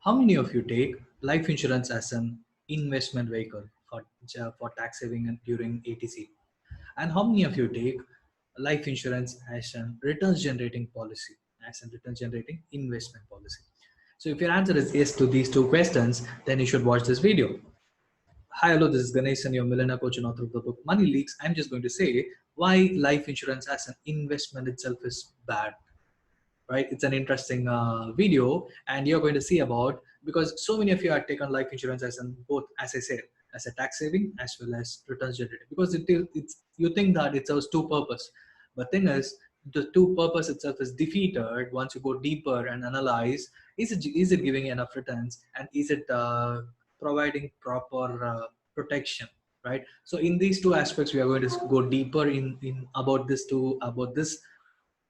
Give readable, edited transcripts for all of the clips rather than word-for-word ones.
How many of you take life insurance as an investment vehicle for tax saving and during ATC? And how many of you take life insurance as an returns generating policy, as a returns generating investment policy? So if your answer is yes to these two questions, then you should watch this video. Hi, hello, this is Ganesh and your millionaire coach and author of the book Money Leaks. I'm just going to say why life insurance as an investment itself is bad, right? It's an interesting video, and you're going to see about, because so many of you are taken life insurance as an both, as I said, as a tax saving as well as returns generating, because it's you think that it serves two purpose, but thing is the two purpose itself is defeated once you go deeper and analyze, is it giving enough returns, and is it providing proper protection, right? So in these two aspects we are going to go deeper in about this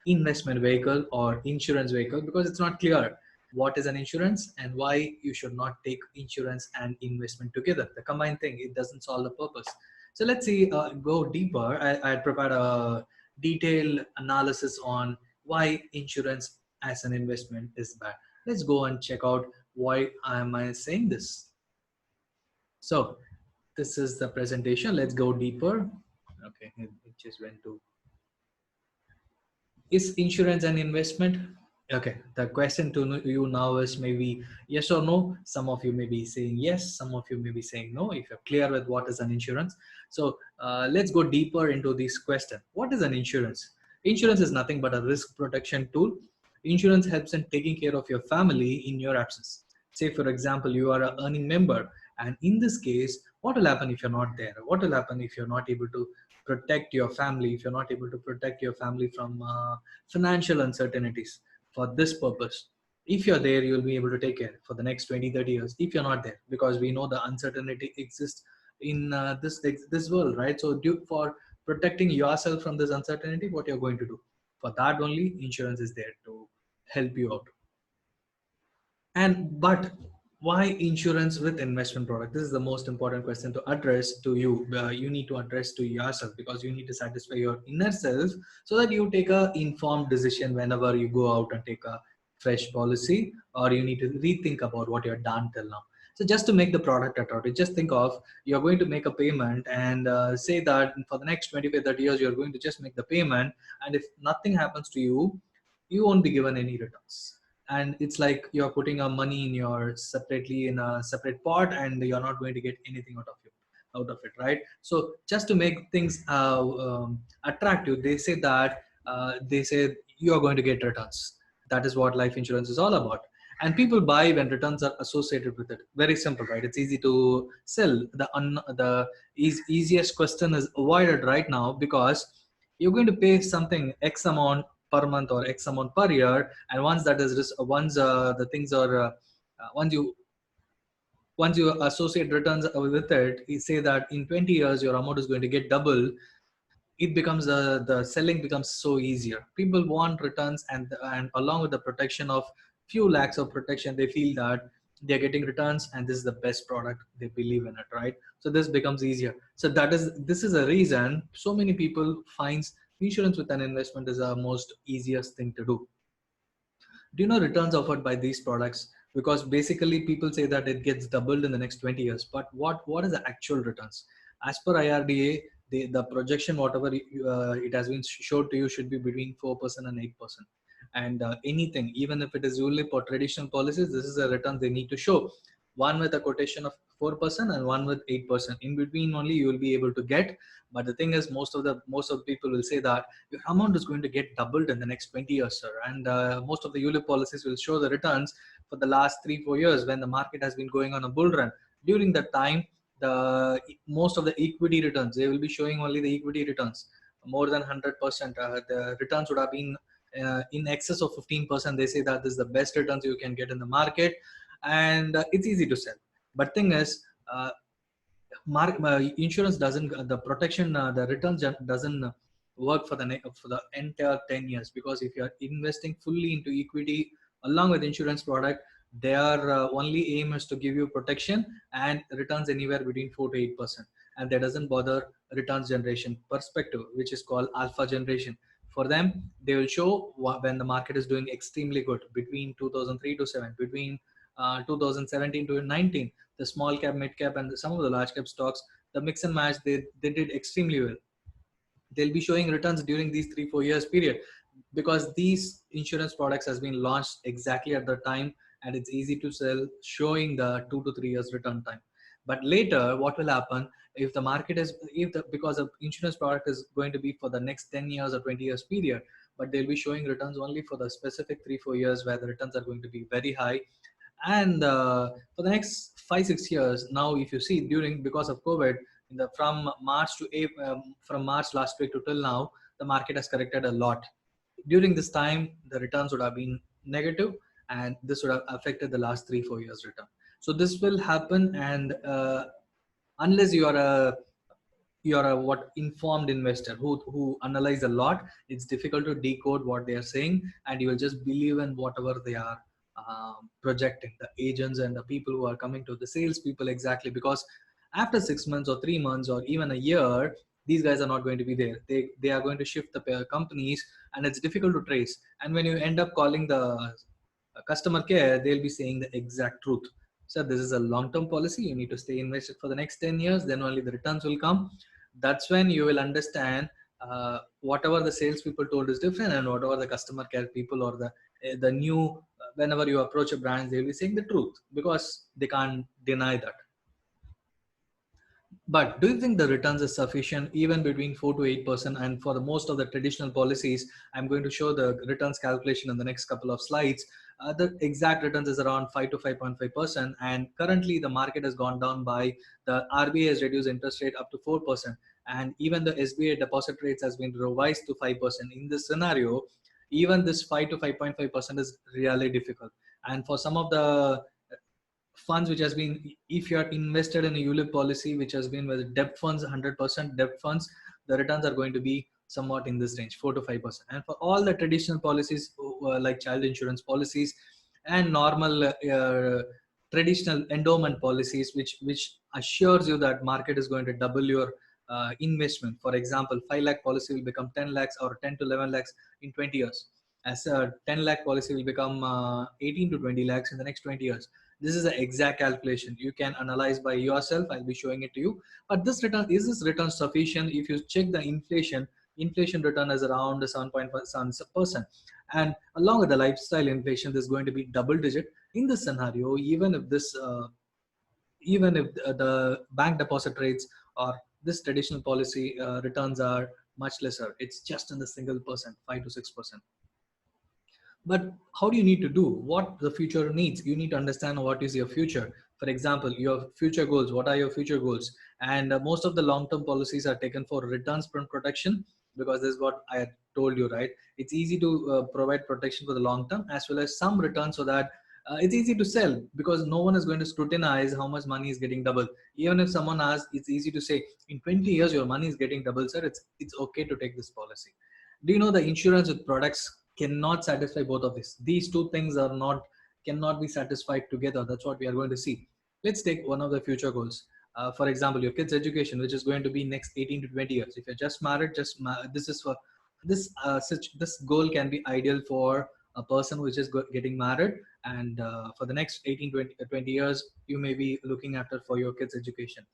investment vehicle or insurance vehicle, because it's not clear what is an insurance and why you should not take insurance and investment together. The combined thing, it doesn't solve the purpose. So let's see, go deeper. I prepared a detailed analysis on why insurance as an investment is bad. Let's go and check out why am I saying this. So this is the presentation. Let's go deeper. Okay, it just went to, is insurance an investment? Okay, the question to you now is maybe yes or no. Some of you may be saying yes, some of you may be saying no, if you're clear with what is an insurance. So let's go deeper into this question. What is an insurance? Insurance is nothing but a risk protection tool. Insurance helps in taking care of your family in your absence. Say, for example, you are an earning member, and in this case, what will happen if you're not there? What will happen if you're not able to protect your family, if you're not able to protect your family from financial uncertainties? For this purpose, if you're there, you'll be able to take care for the next 20-30 years. If you're not there, because we know the uncertainty exists in this world, right? So for protecting yourself from this uncertainty, what you're going to do, for that only insurance is there to help you out. And but why insurance with investment product? This is the most important question to address to you. You need to address to yourself, because you need to satisfy your inner self so that you take a informed decision whenever you go out and take a fresh policy, or you need to rethink about what you've done till now. So just to make the product attractive, just think of, you're going to make a payment, and say that for the next 25-30 years you're going to just make the payment, and if nothing happens to you, you won't be given any returns. And it's like you're putting a money in your separately in a separate pot, and you're not going to get anything out of it, right? So just to make things attractive, they say that they say you are going to get returns. That is what life insurance is all about. And people buy when returns are associated with it. Very simple, right? It's easy to sell. The easiest question is avoided right now, because you're going to pay something X amount per month or X amount per year, and once that is once the things are once you associate returns with it, you say that in 20 years your amount is going to get double. It becomes the selling becomes so easier. People want returns, and along with the protection of few lakhs of protection, they feel that they're getting returns and this is the best product, they believe in it, right? So this becomes easier. So this is a reason so many people finds insurance with an investment is the most easiest thing to do. Do you know returns offered by these products? Because basically people say that it gets doubled in the next 20 years, but what is the actual returns? As per IRDA, the projection, whatever it has been showed to you, should be between 4% and 8%. And anything, even if it is only for traditional policies, this is a return they need to show. One with a quotation of 4% and one with 8%. In between only you will be able to get. But the thing is, most of the people will say that your amount is going to get doubled in the next 20 years, sir. And most of the ULIP policies will show the returns for the last 3-4 years when the market has been going on a bull run. During that time, the most of the equity returns, they will be showing only the equity returns more than 100%. The returns would have been in excess of 15%. They say that this is the best returns you can get in the market, and it's easy to sell. But thing is, insurance doesn't the protection the returns doesn't work for the entire 10 years, because if you are investing fully into equity along with insurance product, their only aim is to give you protection and returns anywhere between 4 to 8%, and that doesn't bother returns generation perspective, which is called alpha generation. For them, they will show when the market is doing extremely good between 2003 to 7, between 2017 to 19, the small cap, mid cap, and some of the large cap stocks, the mix and match, they did extremely well. They'll be showing returns during these 3-4 years period, because these insurance products has been launched exactly at the time, and it's easy to sell, showing the 2 to 3 years return time. But later what will happen, if the market is, if the, because of insurance product is going to be for the next 10 years or 20 years period, but they'll be showing returns only for the specific 3-4 years where the returns are going to be very high. And for the next 5-6 years now, if you see, during, because of COVID, from March to April, from March last week to till now, the market has corrected a lot. During this time the returns would have been negative, and this would have affected the last 3-4 years return. So this will happen. And unless you are a what informed investor who analyze a lot, it's difficult to decode what they are saying, and you will just believe in whatever they are projecting, the agents and the people who are coming to the sales people, exactly, because after 6 months or 3 months or even a year, these guys are not going to be there. They are going to shift the companies, and it's difficult to trace. And when you end up calling the customer care, they'll be saying the exact truth. So this is a long-term policy. You need to stay invested for the next 10 years. Then only the returns will come. That's when you will understand whatever the sales people told is different, and whatever the customer care people or the new, whenever you approach a brand, they'll be saying the truth, because they can't deny that. But do you think the returns is sufficient even between 4 to 8%? And for the most of the traditional policies, I'm going to show the returns calculation in the next couple of slides. The exact returns is around 5 to 5.5%. And currently the market has gone down by, the RBI has reduced interest rate up to 4%. And even the SBA deposit rates has been revised to 5%. In this scenario, even this 5 to 5.5% is really difficult. And for some of the funds which has been, if you are invested in a ULIP policy which has been with debt funds, 100% debt funds, the returns are going to be somewhat in this range, 4 to 5%. And for all the traditional policies like child insurance policies and normal traditional endowment policies, which assures you that market is going to double your investment. For example, 5 lakh policy will become 10 lakhs, or 10 to 11 lakhs in 20 years. As a 10 lakh policy will become 18 to 20 lakhs in the next 20 years. This is an exact calculation. You can analyze by yourself. I'll be showing it to you. But this return, is this return sufficient? If you check the inflation return is around 7.1%. And along with the lifestyle inflation, there's going to be double digit. In this scenario, even if the bank deposit rates or this traditional policy returns are much lesser, it's just in the single percent, 5 to 6%. But how do you need to do what the future needs? You need to understand what is your future. For example, your future goals. What are your future goals? And most of the long-term policies are taken for returns from protection, because this is what I told you, right? It's easy to provide protection for the long term as well as some return, so that it's easy to sell, because no one is going to scrutinize how much money is getting double. Even if someone asks, it's easy to say, in 20 years your money is getting double, sir. It's okay to take this policy. Do you know the insurance with products cannot satisfy both of these two things are not, cannot be satisfied together? That's what we are going to see. Let's take one of the future goals. For example, your kids education, which is going to be next 18 to 20 years. If you're just married, this is for this goal can be ideal for a person who is just getting married, and for the next 18 20 years you may be looking after for your kids education.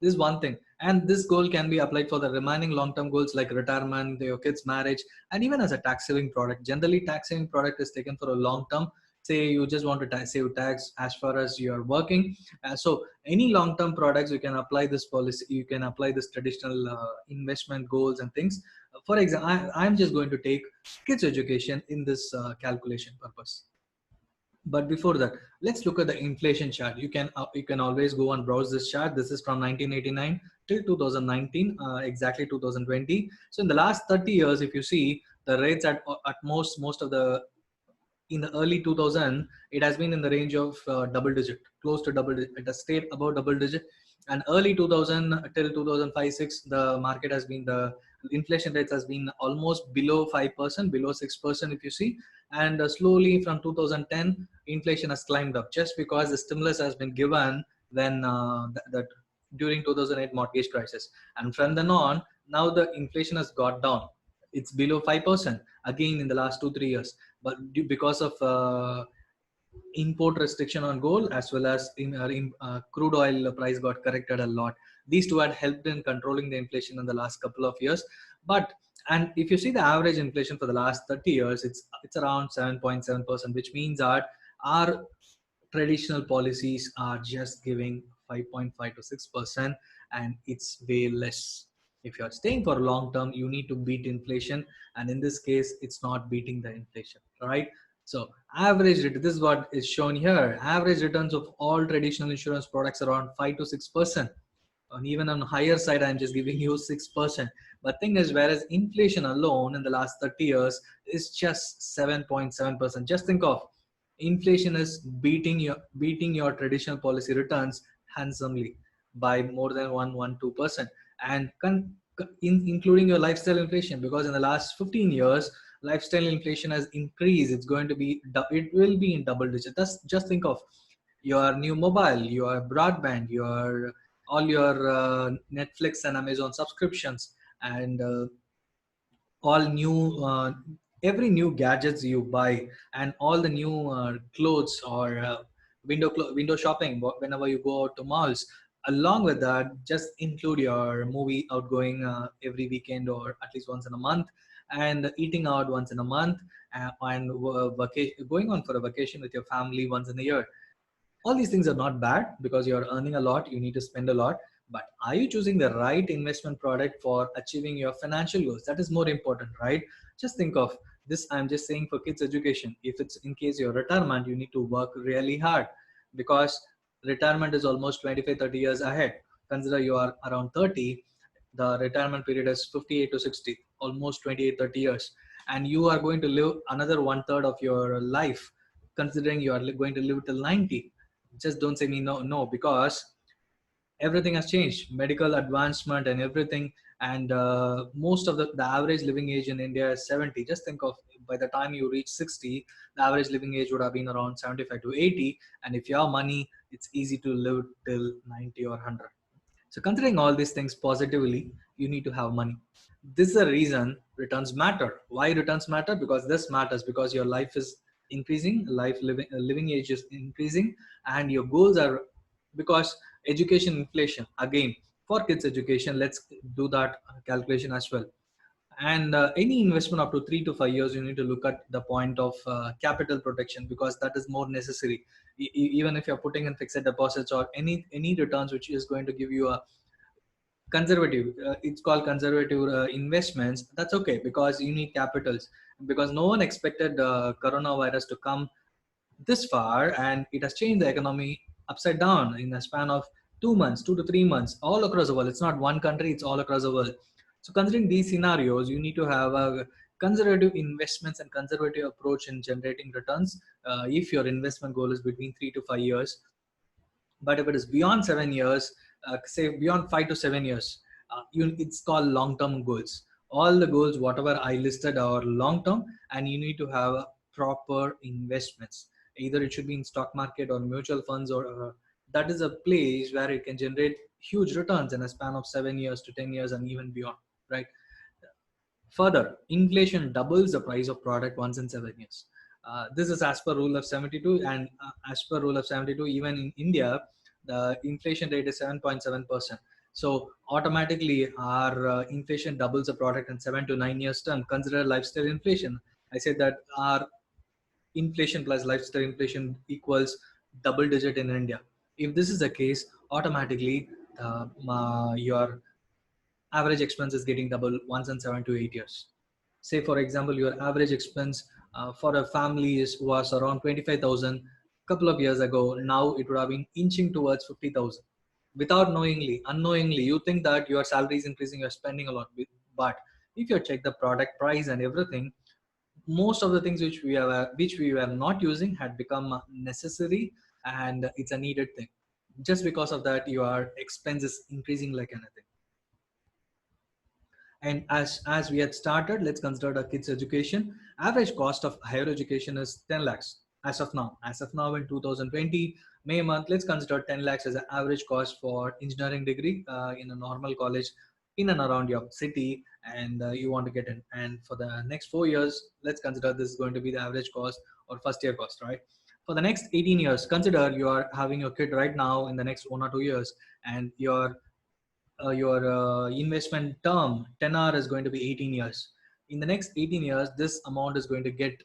This is one thing, and this goal can be applied for the remaining long-term goals like retirement, your kids marriage, and even as a tax saving product. Generally tax saving product is taken for a long term. Say you just want to save tax as far as you are working. So any long-term products, you can apply this policy, you can apply this traditional investment goals and things. For example, I'm just going to take kids education in this calculation purpose. But before that, let's look at the inflation chart. You can always go and browse this chart. This is from 1989 till 2019, exactly 2020. So in the last 30 years, if you see, the rates at most of the, in the early 2000, it has been in the range of double digit, close to double digit. It has stayed above double digit. And early 2000 till 2005 6, the market has been, the inflation rates has been almost below 5%, below 6%, if you see. And slowly from 2010, inflation has climbed up, just because the stimulus has been given when that during 2008 mortgage crisis. And from then on, now the inflation has got down. It's below 5% again in the last 2-3 years. But because of import restriction on gold, as well as crude oil price got corrected a lot. These two had helped in controlling the inflation in the last couple of years. But and if you see the average inflation for the last 30 years, it's around 7.7%, which means that our traditional policies are just giving 5.5 to 6%, and it's way less. If you're staying for long term, you need to beat inflation, and in this case, it's not beating the inflation, right? So this is what is shown here. Average returns of all traditional insurance products around 5 to 6%. And even on higher side, I'm just giving you 6%. But thing is, whereas inflation alone in the last 30 years is just 7.7%. Just think of, inflation is beating your traditional policy returns handsomely by more than 1.2%, and including your lifestyle inflation, because in the last 15 years lifestyle inflation has increased. It will be in double digit. Just think of your new mobile, your broadband, your all your Netflix and Amazon subscriptions, and all new every new gadgets you buy, and all the new clothes, or window shopping whenever you go out to malls. Along with that, just include your movie outgoing every weekend or at least once in a month, and eating out once in a month, and going on for a vacation with your family once in a year. All these things are not bad, because you're earning a lot, you need to spend a lot. But are you choosing the right investment product for achieving your financial goals? That is more important, right? Just think of this. I'm just saying, for kids education, if it's in case your retirement, you need to work really hard, because retirement is almost 25 30 years ahead. Consider you are around 30, the retirement period is 58 to 60, almost 28 30 years, and you are going to live another one third of your life, considering you are going to live till 90. Just don't say me no, because everything has changed, medical advancement and everything. And most of the average living age in India is 70. Just think of, by the time you reach 60, the average living age would have been around 75 to 80, and if you have money, it's easy to live till 90 or 100. So considering all these things positively, you need to have money. This is the reason returns matter. Why returns matter? Because this matters, because your life is increasing, living age is increasing, and your goals are, because education inflation again, for kids education, let's do that calculation as well. And any investment up to 3 to 5 years, you need to look at the point of capital protection, because that is more necessary. Even if you're putting in fixed deposits or any returns which is going to give you a conservative, it's called conservative investments, that's okay, because you need capitals. Because no one expected coronavirus to come this far, and it has changed the economy upside down in a span of 2 months, 2 to 3 months, all across the world. It's not one country, it's all across the world. So considering these scenarios, you need to have a conservative investments and conservative approach in generating returns, if your investment goal is between 3 to 5 years. But if it is beyond 7 years, say beyond 5 to 7 years, it's called long-term goals. All the goals, whatever I listed, are long-term, and you need to have proper investments. Either it should be in stock market or mutual funds, or that is a place where it can generate huge returns in a span of 7 years to 10 years and even beyond, right? Further, inflation doubles the price of product once in 7 years. This is as per rule of 72, and as per rule of 72, even in India, the inflation rate is 7.7%. So automatically, our inflation doubles the product in 7 to 9 years term. Consider lifestyle inflation. I said that our inflation plus lifestyle inflation equals double digit in India. If this is the case, automatically your average expense is getting double once in 7 to 8 years. Say, for example, your average expense for a family was around 25,000 couple of years ago. Now it would have been inching towards 50,000. Without unknowingly, you think that your salary is increasing, you're spending a lot. But if you check the product price and everything, most of the things which we were not using had become necessary, and it's a needed thing. Just because of that, your expense is increasing like anything. And as we had started, let's consider the kids' education. Average cost of higher education is 10 lakhs as of now. As of now, in 2020 May month, let's consider 10 lakhs as an average cost for engineering degree in a normal college in and around your city, and you want to get in. And for the next 4 years, let's consider this is going to be the average cost or first year cost, right? For the next 18 years, consider you are having your kid right now in the next 1 or 2 years, and your investment term tenor is going to be 18 years. In the next 18 years, this amount is going to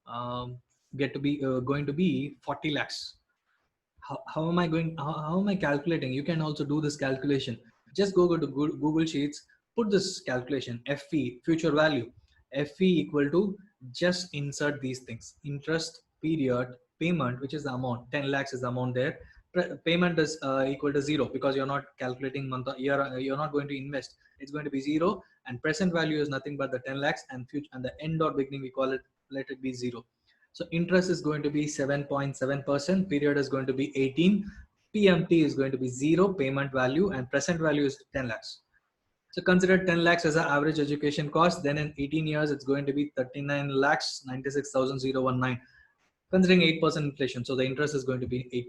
um, going to be 40 lakhs. How am I going? How am I calculating? You can also do this calculation. Just go to Google Sheets, put this calculation: FE, future value, FE equal to, just insert these things: interest, period, payment, which is the amount. 10 lakhs is the amount there. Payment is equal to zero because you're not calculating month or year. You're not going to invest. It's going to be zero, and present value is nothing but the 10 lakhs, and future and the end or beginning we call it, let it be zero. So interest is going to be 7.7%, period is going to be 18, PMT is going to be zero, payment value, and present value is 10 lakhs. So consider 10 lakhs as an average education cost. Then in 18 years, it's going to be 39 lakhs 96,019, considering 8% inflation. So the interest is going to be 8%.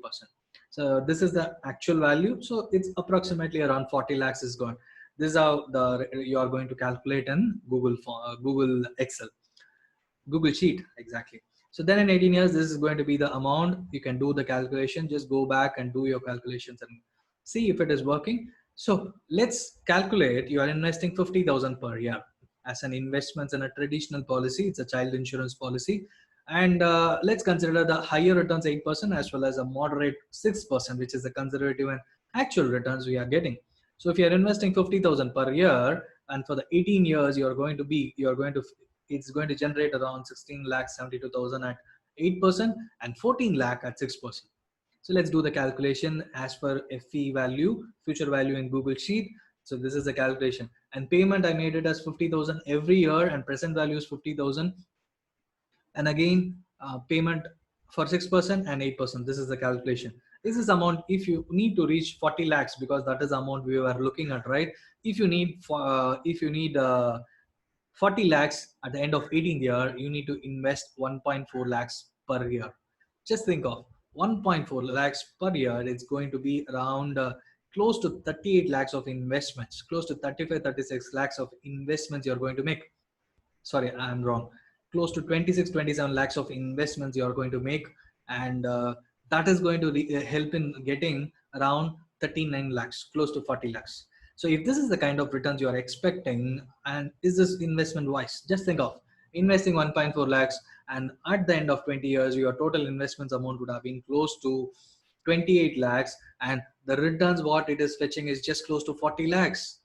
So this is the actual value. So it's approximately around 40 lakhs is gone. This is how you are going to calculate in Google Excel. Google Sheet, exactly. So then in 18 years, this is going to be the amount. You can do the calculation. Just go back and do your calculations and see if it is working. So let's calculate. You are investing 50,000 per year as an investment in a traditional policy. It's a child insurance policy. And let's consider the higher returns 8% as well as a moderate 6%, which is the conservative and actual returns we are getting. So if you are investing 50,000 per year, and for the 18 years, you're going to it's going to generate around 16 lakh 72,000 at 8% and 14 lakh at 6%. So let's do the calculation as per FE value, future value in Google Sheet. So this is the calculation, and payment I made it as 50,000 every year, and present value is 50,000. And again, payment for 6% and 8%. This is the calculation. This is amount if you need to reach 40 lakhs, because that is the amount we were looking at, right? If you need 40 lakhs at the end of 18th year, you need to invest 1.4 lakhs per year. Just think of 1.4 lakhs per year. It's going to be around close to 38 lakhs of investments, close to 35, 36 lakhs of investments you're going to make. Sorry, I'm wrong. Close to 26, 27 lakhs of investments you're going to make. And that is going to help in getting around 39 lakhs, close to 40 lakhs. So if this is the kind of returns you are expecting, and is this investment wise? Just think of investing 1.4 lakhs, and at the end of 20 years, your total investments amount would have been close to 28 lakhs, and the returns what it is fetching is just close to 40 lakhs.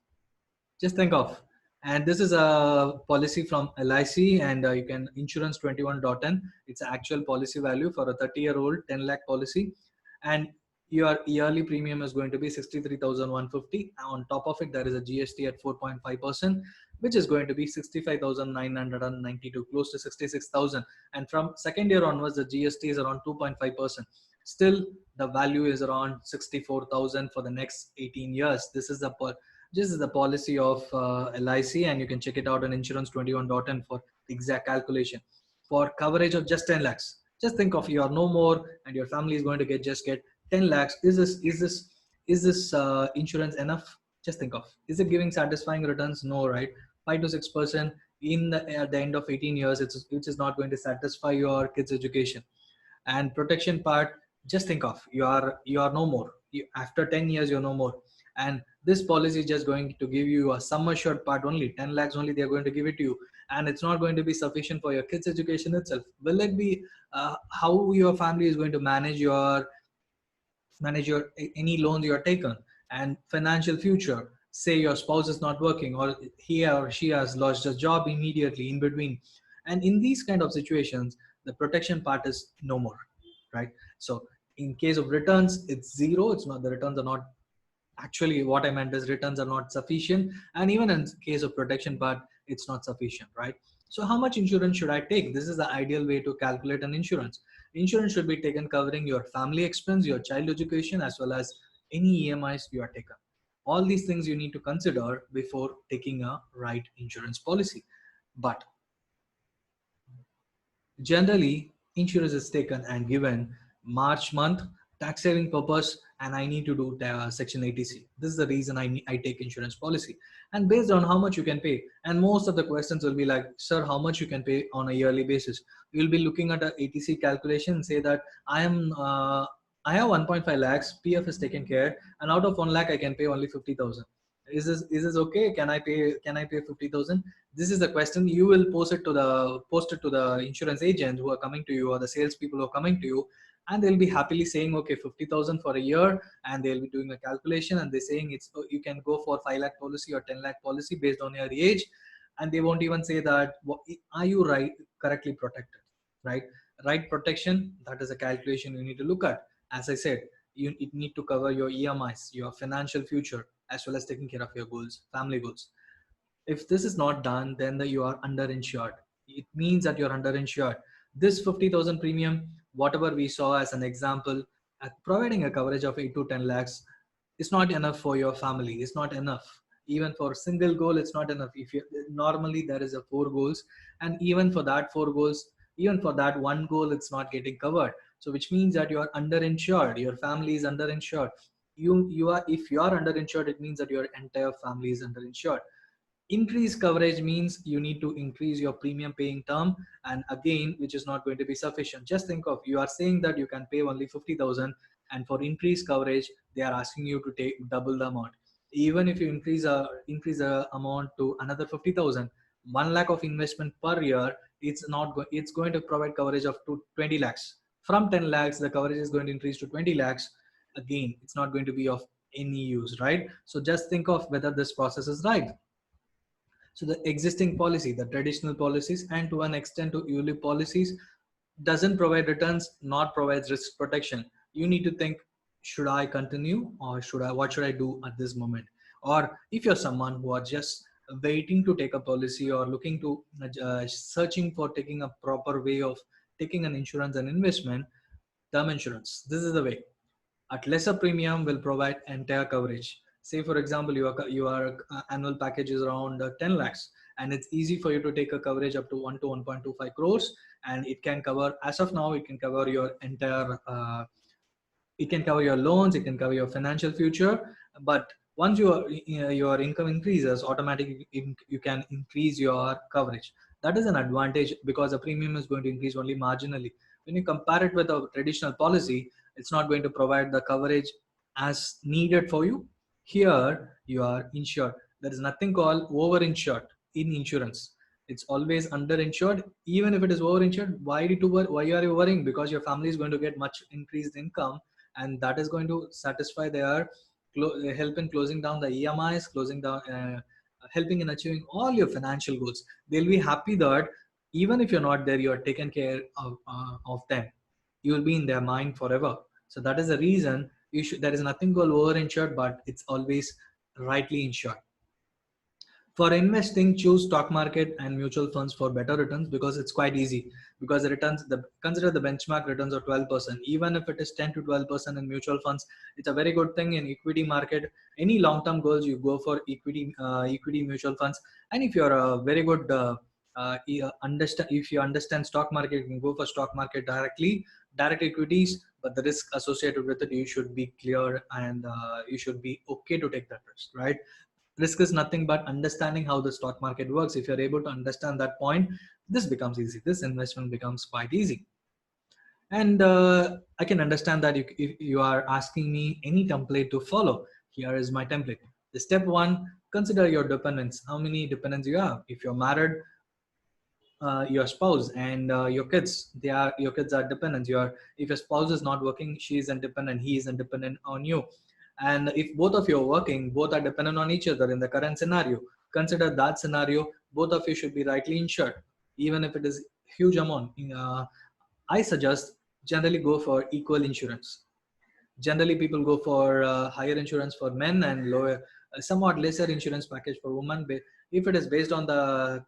Just think of. And this is a policy from LIC, and you can insurance 21.in. It's an actual policy value for a 30-year-old 10 lakh policy, and your yearly premium is going to be 63,150. On top of it, there is a GST at 4.5%, which is going to be 65,992, close to 66,000. And from second year onwards, the GST is around 2.5%. Still, the value is around 64,000 for the next 18 years. This is the policy of LIC, and you can check it out on insurance21.in for exact calculation. For coverage of just 10 lakhs, just think of you are no more, and your family is going to get 10 lakhs. Is this insurance enough? Just think of, is it giving satisfying returns? No, right? 5 to 6% at the end of 18 years, which is not going to satisfy your kids' education. And protection part, just think of, you are no more. After 10 years, you're no more, and this policy is just going to give you a sum assured part only, 10 lakhs only they're going to give it to you, and it's not going to be sufficient for your kids education itself. Will it be how your family is going to manage your any loans you are taken, and financial future? Say your spouse is not working, or he or she has lost a job immediately in between, and in these kind of situations, the protection part is no more, right? So in case of returns, it's zero. It's not, the returns are not, actually what I meant is returns are not sufficient, and even in case of protection part, it's not sufficient, right? So how much insurance should I take? This is the ideal way to calculate an insurance should be taken covering your family expense, your child education, as well as any EMIs you are taken. All these things you need to consider before taking a right insurance policy. But generally, insurance is taken and given March month, tax saving purpose, and I need to do section 80C. This is the reason I take insurance policy. And based on how much you can pay, and most of the questions will be like, sir, how much you can pay on a yearly basis? You'll be looking at a 80C calculation and say that I have 1.5 lakhs, PF is taken care, and out of 1 lakh I can pay only 50,000. Is this okay? Can I pay 50,000? This is the question. You will post it to the insurance agent who are coming to you, or the salespeople who are coming to you, and they'll be happily saying, okay, 50,000 for a year, and they'll be doing a calculation, and they're saying you can go for 5 lakh policy or 10 lakh policy based on your age, and they won't even say that are you right correctly protected, right? Right protection, that is a calculation you need to look at. As I said, you need to cover your EMIs, your financial future, as well as taking care of your goals, family goals. If this is not done, then you are underinsured. It means that you're underinsured. This 50,000 premium, whatever we saw as an example, providing a coverage of 8 to 10 lakhs is not enough for your family. It's not enough. Even for single goal, it's not enough. If you normally there is a 4 goals, and even for that 4 goals, even for that one goal, it's not getting covered. So which means that you are underinsured. Your family is underinsured. You are, if you are underinsured, it means that your entire family is underinsured. Increased coverage means you need to increase your premium paying term, and again, which is not going to be sufficient. Just think of, you are saying that you can pay only 50,000, and for increased coverage they are asking you to take double the amount. Even if you increase a amount to another 50,000, 1 lakh of investment per year, it's going to provide coverage of 20 lakhs. From 10 lakhs the coverage is going to increase to 20 lakhs. Again, it's not going to be of any use, right? So just think of whether this process is right. So the existing policy, the traditional policies, and to an extent to ULIP policies, doesn't provide returns, not provides risk protection. You need to think, should I continue, or what should I do at this moment? Or if you're someone who are just waiting to take a policy, or looking to searching for taking a proper way of taking an insurance and investment, term insurance, this is the way. At lesser premium will provide entire coverage. Say for example, your annual package is around 10 lakhs, and it's easy for you to take a coverage up to 1 to 1.25 crores, and it can cover, as of now, it can cover your entire it can cover your loans, it can cover your financial future. But once your income increases, automatically you can increase your coverage. That is an advantage, because the premium is going to increase only marginally. When you compare it with a traditional policy, it's not going to provide the coverage as needed for you. Here you are insured. There is nothing called overinsured in insurance. It's always underinsured. Even if it is overinsured, why are you worrying? Because your family is going to get much increased income, and that is going to satisfy their help in closing down the EMIs, closing down, helping in achieving all your financial goals. They'll be happy that even if you're not there, you're taken care of them. You will be in their mind forever. So that is the reason there is nothing called overinsured, but it's always rightly insured. For investing, choose stock market and mutual funds for better returns, because it's quite easy. Because consider the benchmark returns of 12%. Even if it is 10 to 12% in mutual funds, it's a very good thing. In equity market, any long-term goals, you go for equity mutual funds. And if you're a very good if you understand stock market, you can go for stock market directly, direct equities. But the risk associated with it, you should be clear, and you should be okay to take that risk, right? Risk is nothing but understanding how the stock market works. If you're able to understand that point, this becomes easy. This investment becomes quite easy. And I can understand that if you are asking me any template to follow, here is my template. The step one, consider your dependents. How many dependents you have? If you're married, your spouse and your kids are dependents. If your spouse is not working, she is independent, he is independent on you. And if both of you are working, both are dependent on each other in the current scenario. Consider that scenario, both of you should be rightly insured, even if it is huge amount. I suggest generally go for equal insurance. Generally people go for higher insurance for men, and lower, somewhat lesser insurance package for women. If it is based on the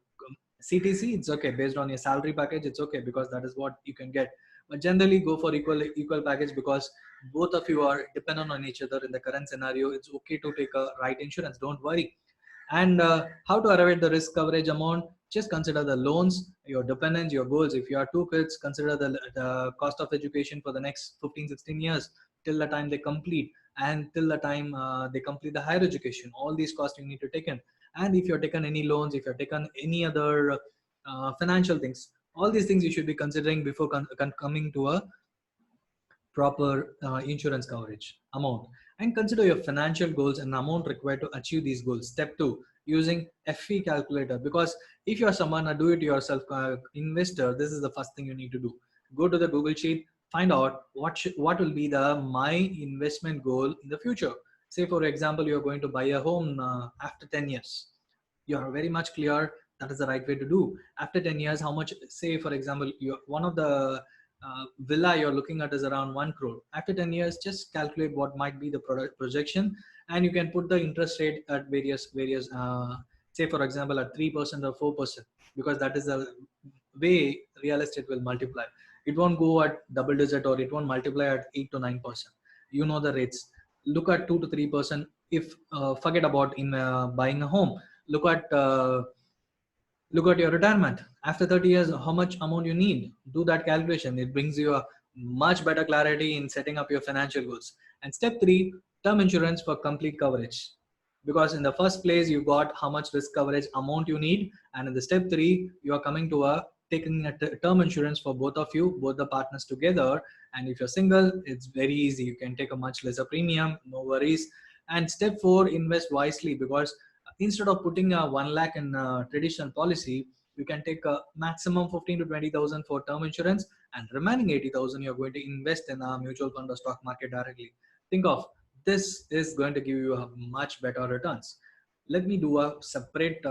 CTC, it's okay. Based on your salary package, it's okay, because that is what you can get. But generally go for equal package, because both of you are dependent on each other in the current scenario. It's okay to take a right insurance, don't worry. And how to arrive at the risk coverage amount? Just consider the loans, your dependents, your goals. If you have 2 kids, consider the cost of education for the next 15, 16 years till the time they complete. and till the time they complete the higher education. All these costs you need to take in. And if you're taken any loans, if you're taken any other financial things, all these things you should be considering before coming to a proper insurance coverage amount. And consider your financial goals and amount required to achieve these goals. Step 2, using FE calculator. Because if you're someone a do-it-yourself investor, this is the first thing you need to do. Go to the Google sheet, find out what will be the my investment goal in the future. Say for example, you're going to buy a home after 10 years. You are very much clear that is the right way to do. After 10 years, how much, say for example, you one of the villa you're looking at is around 1 crore. After 10 years, just calculate what might be the product projection, and you can put the interest rate at various say for example at 3% or 4%, because that is the way real estate will multiply. It won't go at double digit, or it won't multiply at 8 to 9%. You know the rates. Look at 2 to 3%. If forget about in buying a home, look at your retirement after 30 years, how much amount you need. Do that calculation. It brings you a much better clarity in setting up your financial goals. And step 3, term insurance for complete coverage. Because in the first place you got how much risk coverage amount you need, and in the step 3 you are coming to a taking a term insurance for both of you, both the partners together. And if you're single, it's very easy, you can take a much lesser premium, no worries. And step 4, invest wisely. Because instead of putting a 1 lakh in a traditional policy, you can take a maximum 15 to 20,000 for term insurance, and remaining 80,000 you're going to invest in a mutual fund or stock market directly. Think of this is going to give you a much better returns. Let me do a separate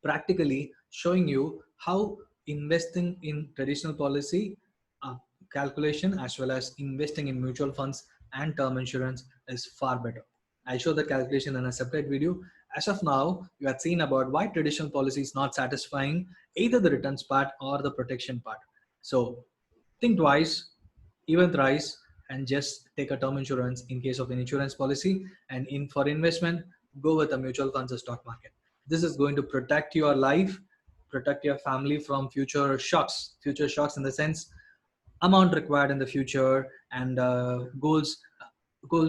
practically showing you how investing in traditional policy uh, calculation as well as investing in mutual funds and term insurance is far better. I show the calculation in a separate video. As of now, you have seen about why traditional policy is not satisfying either the returns part or the protection part. So think twice, even thrice, and just take a term insurance in case of an insurance policy. And in for investment, go with a mutual funds or stock market. This is going to protect your life, protect your family from future shocks. Future shocks in the sense amount required in the future, and goals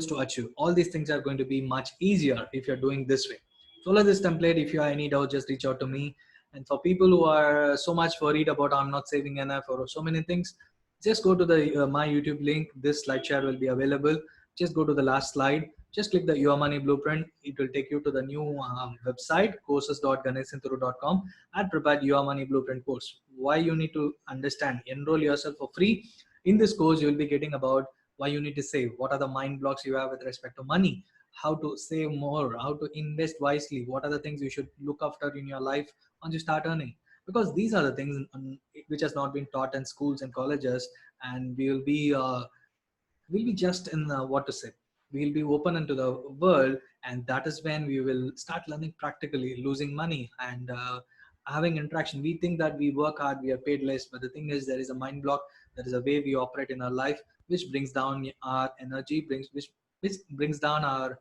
to achieve. All these things are going to be much easier if you're doing this way. Follow this template. If you have any doubt, just reach out to me. And for people who are so much worried about I'm not saving enough or so many things, just go to the my YouTube link. This slide share will be available. Just go to the last slide, just click the Your Money Blueprint. It will take you to the new website, courses.ganesinturu.com, and prepare Your Money Blueprint course. Why you need to understand, enroll yourself for free. In this course, you will be getting about why you need to save, what are the mind blocks you have with respect to money, how to save more, how to invest wisely, what are the things you should look after in your life once you start earning. Because these are the things which has not been taught in schools and colleges, and we'll be just in what to say, we'll be open into the world, and that is when we will start learning practically, losing money and having interaction. We think that we work hard, we are paid less, but the thing is there is a mind block, there is a way we operate in our life which brings down our energy, which brings down our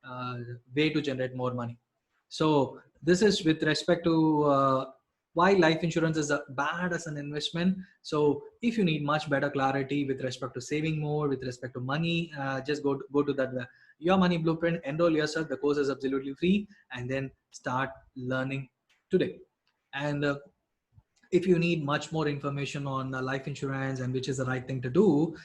uh, way to generate more money. So this is with respect to why life insurance is bad as an investment. So if you need much better clarity with respect to saving more, with respect to money, just go to that Your Money Blueprint, enroll yourself. The course is absolutely free, and then start learning today. And if you need much more information on life insurance and which is the right thing to do,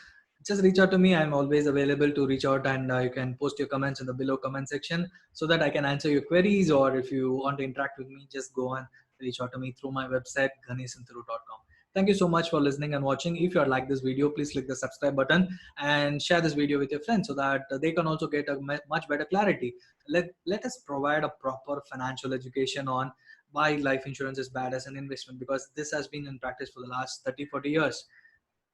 just reach out to me. I'm always available to reach out, and you can post your comments in the below comment section so that I can answer your queries. Or if you want to interact with me, just go and reach out to me through my website, ganesinturu.com. Thank you so much for listening and watching. If you like this video, please click the subscribe button and share this video with your friends so that they can also get a much better clarity. Let us provide a proper financial education on why life insurance is bad as an investment, because this has been in practice for the last 30-40 years.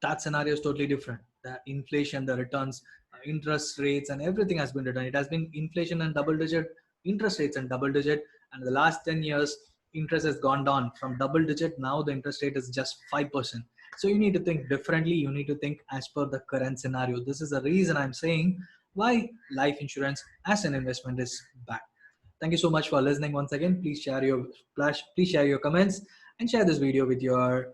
That scenario is totally different. The inflation, the returns, interest rates, and everything has been returned. It has been inflation and double digit, interest rates and double digit. And in the last 10 years, interest has gone down from double digit. Now the interest rate is just 5%. So you need to think differently. You need to think as per the current scenario. This is the reason I'm saying why life insurance as an investment is bad. Thank you so much for listening once again. Please share your comments and share this video with your